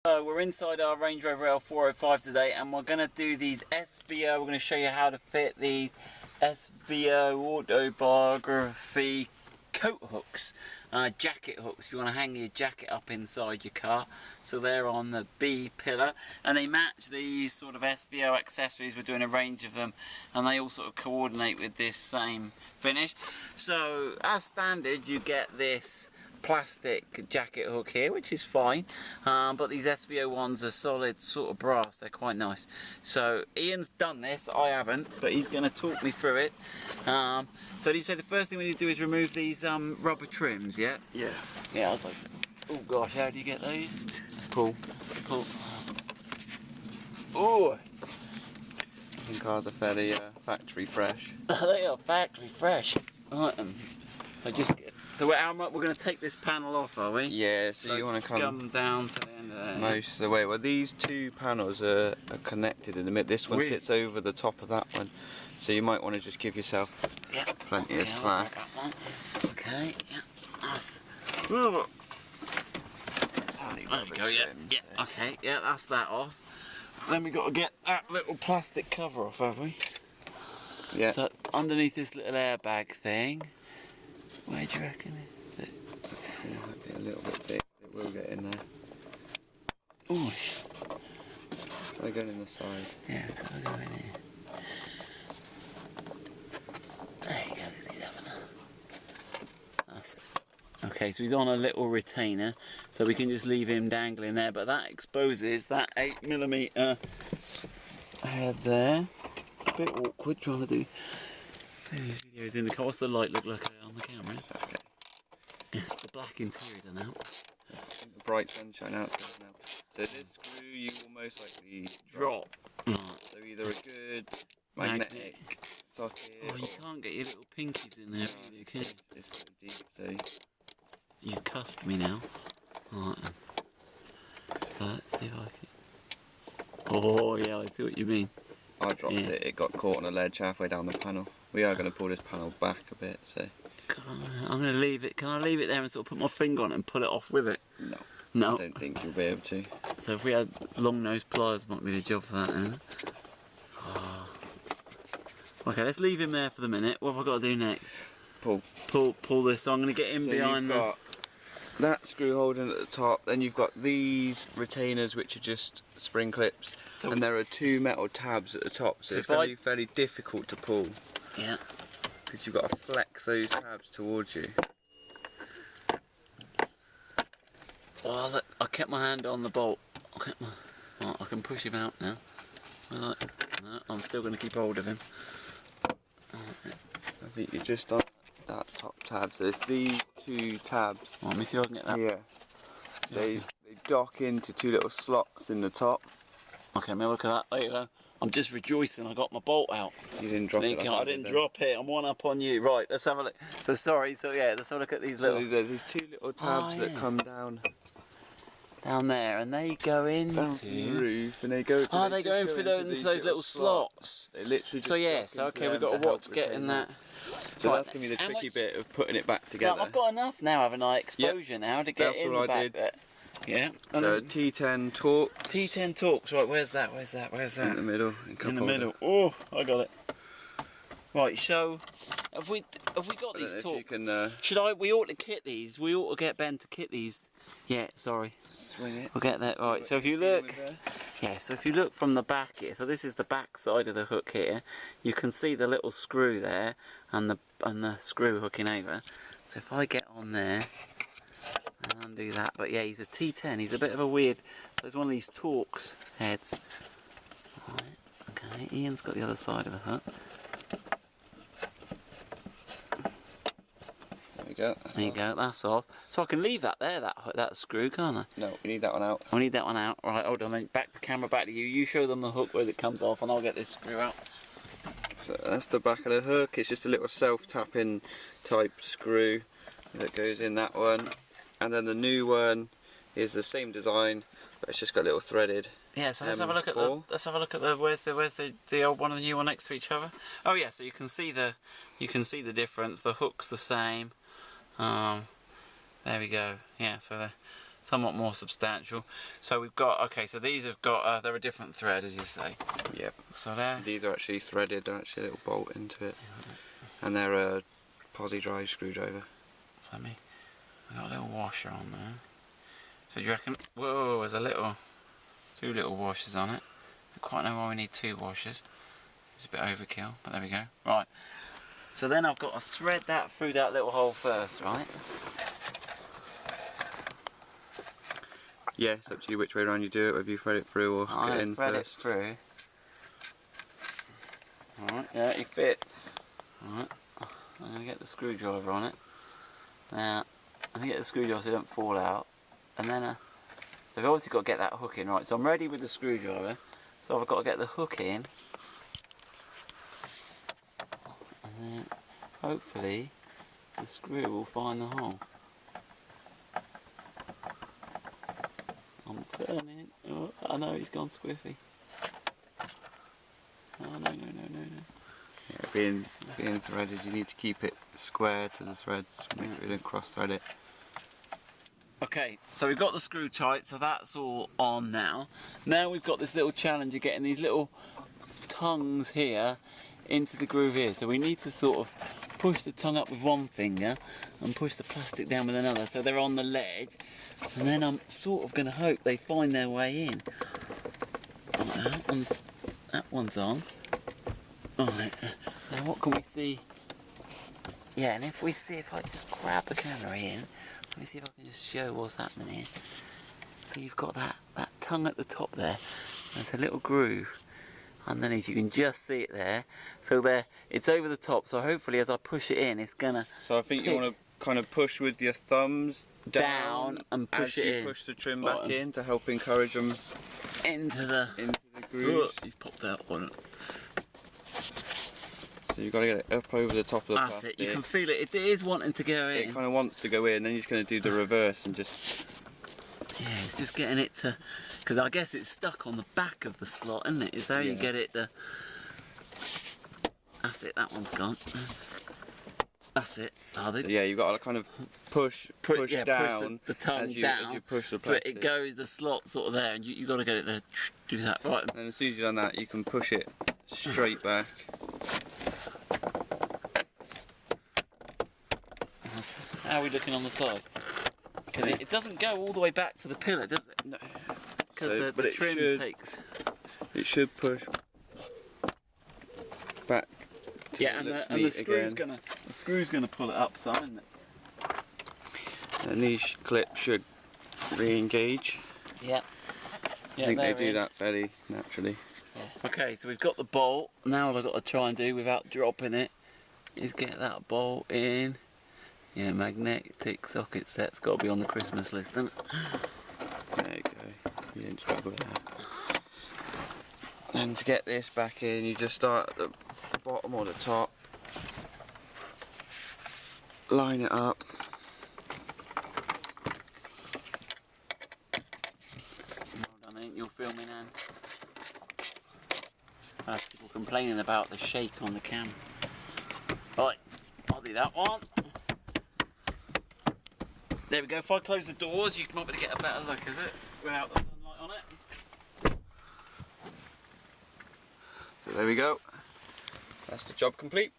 So we're inside our Range Rover L405 today, and we're going to do these SVO. We're going to show you how to fit these SVO Autobiography coat hooks, jacket hooks. If you want to hang your jacket up inside your car, so they're on the B pillar, and they match these sort of SVO accessories. We're doing a range of them, and they all sort of coordinate with this same finish. So as standard, you get this plastic jacket hook here, which is fine, but these SVO ones are solid sort of brass. They're quite nice. So Ian's done this, I haven't, but he's going to talk me through it. So you say the first thing we need to do is remove these rubber trims, yeah? Yeah. Yeah, I was like, oh gosh, how do you get those? Pull. Oh! I think ours are fairly factory fresh. They are factory fresh. Right, I just get. So we're going to take this panel off, are we? Yeah, so you want to come down to the end of there. Most of the way. Well, these two panels are connected in the middle. This one sits over the top of that one, so you might want to just give yourself plenty of slack. Okay, yeah. Nice. There you go, yeah. Okay, yeah, that's that off. Then we got to get that little plastic cover off, have we? Yeah. So underneath this little airbag thing. Where do you reckon it? It might be a little bit thick. It will get in there. Oh, Try going in the side. yeah, I'll go in here. There you go, see that one? That's it. Okay, so he's on a little retainer, so we can just leave him dangling there, but that exposes that 8mm head there. It's a bit awkward trying to do these videos in the car. What's the light look like on the camera? It's okay. It's the black interior done out. The bright sunshine outside now. So this screw you will most likely drop. Right. So either a good magnetic socket. Oh, you can't get your little pinkies in there either, can you? It's pretty deep, so You've cussed me now. Right then. Let's see if I can. Oh yeah, I see what you mean. I dropped it. It got caught on a ledge halfway down the panel. We are going to pull this panel back a bit, so. I'm going to leave it. Can I leave it there and sort of put my finger on it and pull it off with it? No. No. I don't think you'll be able to. So if we had long nose pliers, might be the job for that, isn't it? Oh. Okay, let's leave him there for the minute. What have I got to do next? Pull this. So I'm going to get him behind you've got that screw holding at the top, then you've got these retainers which are just spring clips, so and there are two metal tabs at the top, so it's fairly difficult to pull. Yeah. Because you've got to flex those tabs towards you. Oh, look, I kept my hand on the bolt. I can push him out now. No, I'm still going to keep hold of him. I think you're just on that top tab, so it's these two tabs. Let me see if I can get that. Yeah. They dock into two little slots in the top. Okay, maybe look at that. There you go. I'm just rejoicing I got my bolt out. You didn't drop it. I didn't drop it. I'm one up on you. Right, let's have a look. So sorry. So yeah, let's have a look at these little. There's these two little tabs that come down there, and they go into the roof, and they go. They go in through into those little slots. They literally. So yeah. So okay, we've got to watch getting that. So that's gonna be the tricky bit of putting it back together. No, I've got enough now, haven't I? Exposure now to get in the back bit. Yeah. So T10 Torx. T10 Torx. Right, where's that? In the middle. In the middle. Oh, I got it. Right. So, have we got these Torx? Should we ought to kit these. We ought to get Ben to kit these. Yeah. Sorry. Swing it. We'll get that right. So if you look. Yeah. So if you look from the back here. So this is the back side of the hook here. You can see the little screw there, and the screw hooking over. So if I get on there. And undo that, but yeah, he's a T10. He's a bit of a weird. There's one of these Torx heads. Right, okay, Ian's got the other side of the hook. There we go. There you go. That's off. So I can leave that there, that screw, can't I? No, we need that one out. I need that one out. Right, hold on. Then back the camera back to you. You show them the hook where it comes off, and I'll get this screw out. So that's the back of the hook. It's just a little self-tapping type screw that goes in that one. And then the new one is the same design, but it's just got a little threaded. Yeah, so let's have a look at the where's the old one and the new one next to each other. Oh yeah, so you can see the difference. The hook's the same. There we go. Yeah, so somewhat more substantial. So we've got, okay, so these have got, they're a different thread, as you say. Yep. So that's... These are actually threaded, they're actually a little bolt into it. And they're a posi drive screwdriver. So we've got a little washer on there. So do you reckon, whoa, there's two little washers on it. I don't quite know why we need two washers. It's a bit overkill, but there we go. Right. So then I've got to thread that through that little hole first, right? Yeah, it's up to you which way around you do it, whether you thread it through or hook it in thread first. it through. Alright, yeah, it fit. Alright, I'm going to get the screwdriver on it. Now, I'm going to get the screwdriver so it don't fall out. And then, I've obviously got to get that hook in, right? So I'm ready with the screwdriver. So I've got to get the hook in. And then, hopefully, the screw will find the hole. I'm turning. Oh, I know he's gone squiffy. Oh, no. Yeah, being threaded, you need to keep it square to the threads, make sure you don't cross thread it. Okay, so we've got the screw tight, so that's all on now. Now we've got this little challenge of getting these little tongues here into the groove here. So we need to sort of push the tongue up with one finger and push the plastic down with another, so they're on the ledge. And then I'm sort of going to hope they find their way in. Right, that one's on. Right, now what can we see? Yeah, and if I just grab the camera in, let me see if I can just show what's happening here. So you've got that tongue at the top there. There's a little groove underneath. You can just see it there. So there, it's over the top. So hopefully, as I push it in, it's gonna. So I think you want to kind of push with your thumbs down and push it in. As you push the trim back in to help encourage them into the grooves. He's popped out one. So you've got to get it up over the top of the plastic. That's it, you can feel it. It is wanting to go in. It kind of wants to go in, then you're just going to do the reverse and just... Yeah, it's just getting it to... Because I guess it's stuck on the back of the slot, isn't it? Is how you get it to... That's it, that one's gone. That's it. Yeah, you've got to kind of push down the tongue as you push the So plastic. it goes, the slot sort of there, and you got to get it there. Do that, right. And as soon as you've done that, you can push it straight back. How are we looking on the side? It doesn't go all the way back to the pillar, does it? No. Because the trim takes... It should push back to and the screw's gonna pull it up some, isn't it? And these clips should re-engage. Yeah. I think they do that fairly naturally. Yeah. Okay, so we've got the bolt. Now what I've got to try and do without dropping it is get that bolt in. Yeah, magnetic socket set's got to be on the Christmas list, isn't it? There you go. You didn't struggle with that. And to get this back in, you just start at the bottom or the top. Line it up. Well done, ain't you filming, Anne? People complaining about the shake on the camera. Right, I'll do that one. There we go. If I close the doors, you might be able to get a better look, is it? Without the sunlight on it. So there we go. That's the job complete.